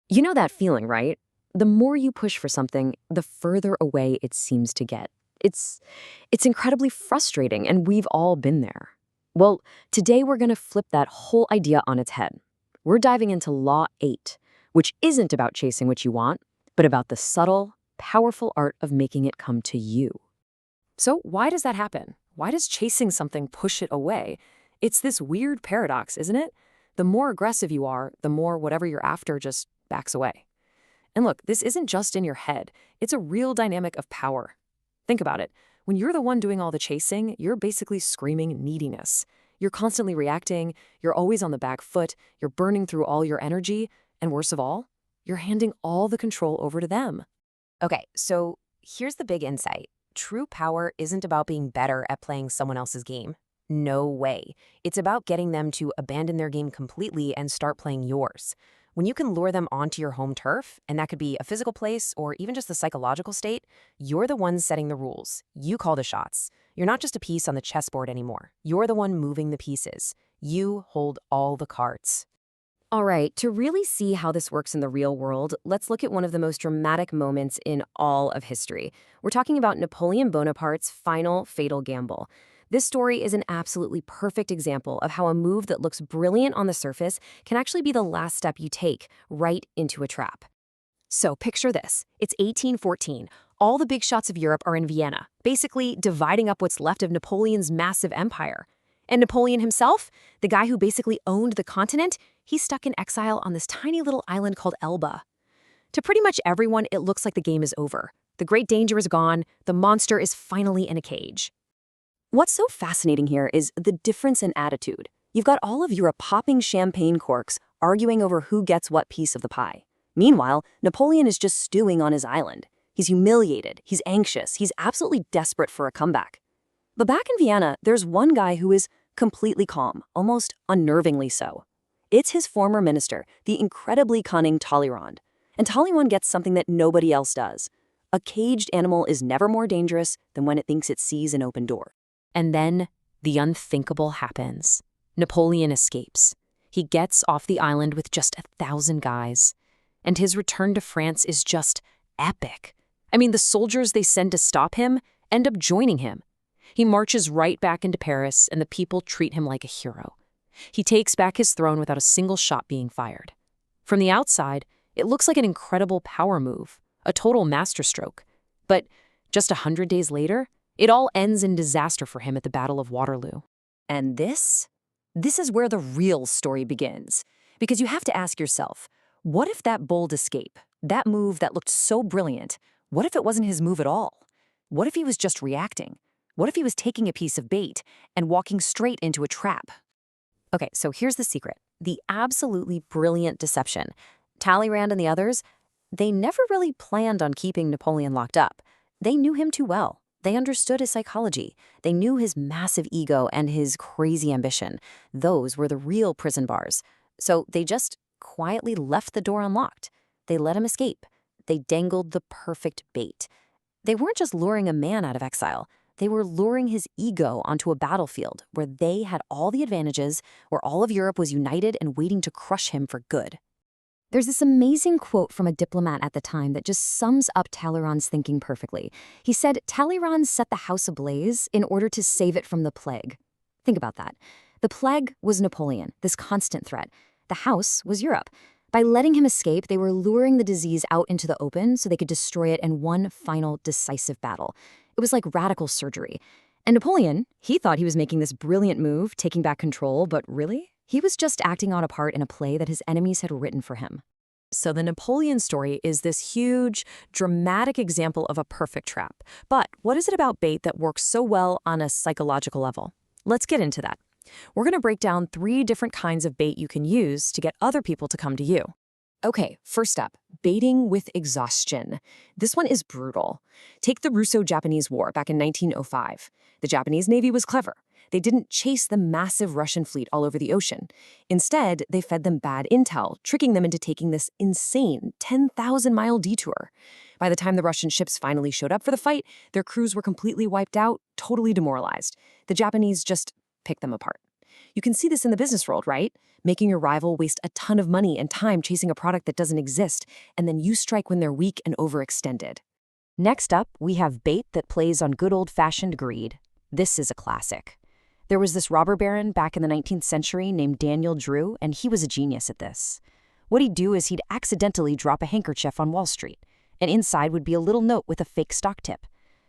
You know that feeling, right? The more you push for something, the further away it seems to get. It's it's incredibly frustrating, and we've all been there. Well, today we're going to flip that whole idea on its head. We're diving into Law 8, which isn't about chasing what you want, but about the subtle, powerful art of making it come to you. So, why does that happen? Why does chasing something push it away? It's this weird paradox, isn't it? The more aggressive you are, the more whatever you're after just backs away. And look, this isn't just in your head, it's a real dynamic of power. Think about it. When you're the one doing all the chasing, you're basically screaming neediness. You're constantly reacting, you're always on the back foot, you're burning through all your energy, and worst of all, you're handing all the control over to them. Okay, so here's the big insight. True power isn't about being better at playing someone else's game. No way. It's about getting them to abandon their game completely and start playing yours. When you can lure them onto your home turf, and that could be a physical place or even just the psychological state, you're the one setting the rules. You call the shots. You're not just a piece on the chessboard anymore. You're the one moving the pieces. You hold all the cards. All right, to really see how this works in the real world, let's look at one of the most dramatic moments in all of history. We're talking about Napoleon Bonaparte's final fatal gamble. This story is an absolutely perfect example of how a move that looks brilliant on the surface can actually be the last step you take right into a trap. So picture this. It's 1814. All the big shots of Europe are in Vienna, basically dividing up what's left of Napoleon's massive empire. And Napoleon himself, the guy who basically owned the continent, he's stuck in exile on this tiny little island called Elba. To pretty much everyone, it looks like the game is over. The great danger is gone. The monster is finally in a cage. What's so fascinating here is the difference in attitude. You've got all of Europe popping champagne corks, arguing over who gets what piece of the pie. Meanwhile, Napoleon is just stewing on his island. He's humiliated, he's anxious, he's absolutely desperate for a comeback. But back in Vienna, there's one guy who is completely calm, almost unnervingly so. It's his former minister, the incredibly cunning Talleyrand. And Talleyrand gets something that nobody else does. A caged animal is never more dangerous than when it thinks it sees an open door. And then the unthinkable happens. Napoleon escapes. He gets off the island with just 1,000 guys. And his return to France is just epic. I mean, the soldiers they send to stop him end up joining him. He marches right back into Paris, and the people treat him like a hero. He takes back his throne without a single shot being fired. From the outside, it looks like an incredible power move, a total masterstroke. But just 100 days later, it all ends in disaster for him at the Battle of Waterloo. And this is where the real story begins. Because you have to ask yourself, what if that bold escape, that move that looked so brilliant, what if it wasn't his move at all? What if he was just reacting? What if he was taking a piece of bait and walking straight into a trap? Okay, so here's the secret. The absolutely brilliant deception. Talleyrand and the others, they never really planned on keeping Napoleon locked up. They knew him too well. They understood his psychology. They knew his massive ego and his crazy ambition. Those were the real prison bars. So they just quietly left the door unlocked. They let him escape. They dangled the perfect bait. They weren't just luring a man out of exile. They were luring his ego onto a battlefield where they had all the advantages, where all of Europe was united and waiting to crush him for good. There's this amazing quote from a diplomat at the time that just sums up Talleyrand's thinking perfectly. He said, Talleyrand set the house ablaze in order to save it from the plague. Think about that. The plague was Napoleon, this constant threat. The house was Europe. By letting him escape, they were luring the disease out into the open so they could destroy it in one final decisive battle. It was like radical surgery. And Napoleon, he thought he was making this brilliant move, taking back control, but really? He was just acting out a part in a play that his enemies had written for him. So the Napoleon story is this huge, dramatic example of a perfect trap. But what is it about bait that works so well on a psychological level? Let's get into that. We're going to break down 3 different kinds of bait you can use to get other people to come to you. Okay, first up, baiting with exhaustion. This one is brutal. Take the Russo-Japanese War back in 1905. The Japanese Navy was clever. They didn't chase the massive Russian fleet all over the ocean. Instead, they fed them bad intel, tricking them into taking this insane 10,000-mile detour. By the time the Russian ships finally showed up for the fight, their crews were completely wiped out, totally demoralized. The Japanese just picked them apart. You can see this in the business world, right? Making your rival waste a ton of money and time chasing a product that doesn't exist, and then you strike when they're weak and overextended. Next up, we have bait that plays on good old-fashioned greed. This is a classic. There was this robber baron back in the 19th century named Daniel Drew, and he was a genius at this. What he'd do is he'd accidentally drop a handkerchief on Wall Street, and inside would be a little note with a fake stock tip.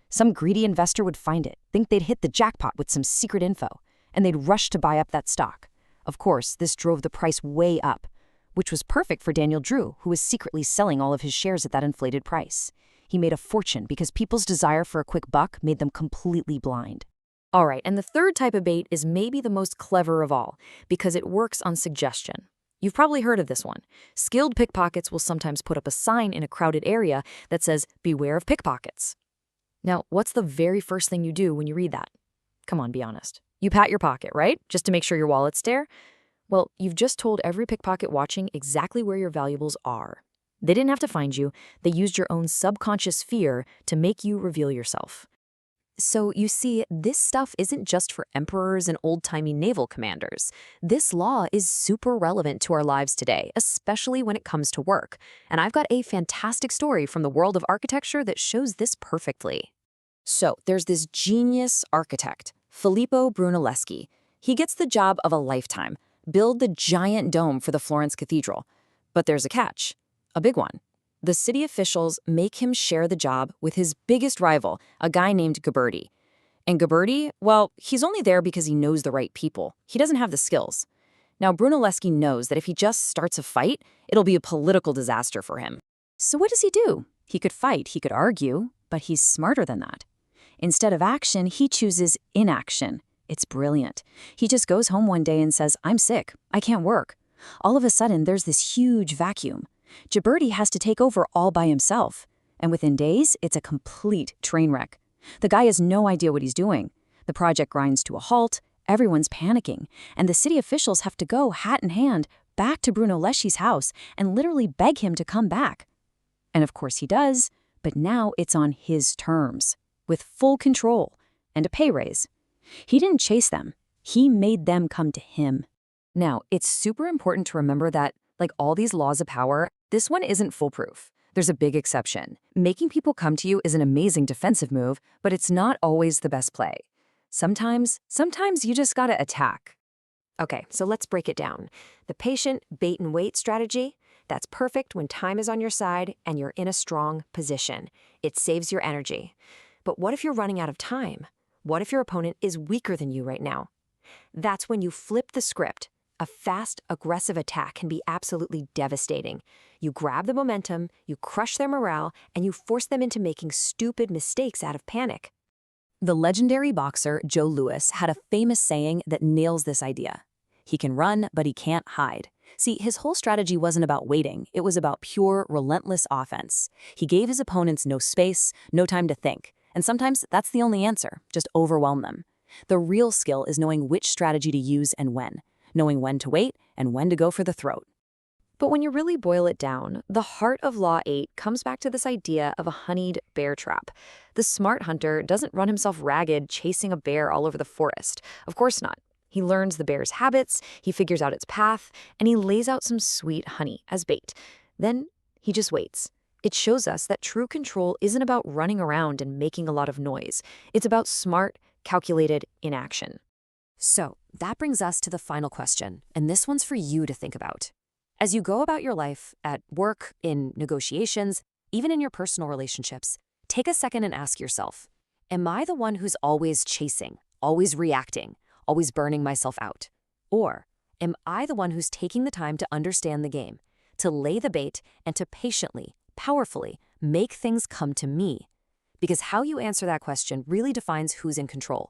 Some greedy investor would find it, think they'd hit the jackpot with some secret info, and they'd rush to buy up that stock. Of course, this drove the price way up, which was perfect for Daniel Drew, who was secretly selling all of his shares at that inflated price. He made a fortune because people's desire for a quick buck made them completely blind. All right, and the third type of bait is maybe the most clever of all, because it works on suggestion. You've probably heard of this one. Skilled pickpockets will sometimes put up a sign in a crowded area that says, "Beware of pickpockets." Now, what's the very first thing you do when you read that? Come on, be honest. You pat your pocket, right? Just to make sure your wallet's there? Well, you've just told every pickpocket watching exactly where your valuables are. They didn't have to find you. They used your own subconscious fear to make you reveal yourself. So you see, this stuff isn't just for emperors and old-timey naval commanders. This law is super relevant to our lives today, especially when it comes to work. And I've got a fantastic story from the world of architecture that shows this perfectly. So there's this genius architect, Filippo Brunelleschi. He gets the job of a lifetime, build the giant dome for the Florence Cathedral. But there's a catch, a big one. The city officials make him share the job with his biggest rival, a guy named Ghiberti. And Ghiberti, well, he's only there because he knows the right people. He doesn't have the skills. Now, Brunelleschi knows that if he just starts a fight, it'll be a political disaster for him. So what does he do? He could fight, he could argue, but he's smarter than that. Instead of action, he chooses inaction. It's brilliant. He just goes home one day and says, "I'm sick. I can't work." All of a sudden, there's this huge vacuum. Ghiberti has to take over all by himself. And within days, it's a complete train wreck. The guy has no idea what he's doing. The project grinds to a halt, everyone's panicking, and the city officials have to go, hat in hand, back to Brunelleschi's house and literally beg him to come back. And of course he does, but now it's on his terms, with full control and a pay raise. He didn't chase them. He made them come to him. Now, it's super important to remember that, like all these laws of power, this one isn't foolproof. There's a big exception. Making people come to you is an amazing defensive move, but it's not always the best play. Sometimes you just gotta attack. Okay, so let's break it down. The patient bait and wait strategy, that's perfect when time is on your side and you're in a strong position. It saves your energy. But what if you're running out of time? What if your opponent is weaker than you right now? That's when you flip the script. A fast, aggressive attack can be absolutely devastating. You grab the momentum, you crush their morale, and you force them into making stupid mistakes out of panic. The legendary boxer Joe Louis had a famous saying that nails this idea. He can run, but he can't hide. See, his whole strategy wasn't about waiting. It was about pure, relentless offense. He gave his opponents no space, no time to think. And sometimes that's the only answer, just overwhelm them. The real skill is knowing which strategy to use and knowing when to wait and when to go for the throat. But when you really boil it down, the heart of Law 8 comes back to this idea of a honeyed bear trap. The smart hunter doesn't run himself ragged chasing a bear all over the forest. Of course not. He learns the bear's habits, he figures out its path, and he lays out some sweet honey as bait. Then he just waits. It shows us that true control isn't about running around and making a lot of noise. It's about smart, calculated inaction. So that brings us to the final question, and this one's for you to think about. As you go about your life, at work, in negotiations, even in your personal relationships, take a second and ask yourself, am I the one who's always chasing, always reacting, always burning myself out? Or am I the one who's taking the time to understand the game, to lay the bait, and to patiently, powerfully make things come to me? Because how you answer that question really defines who's in control.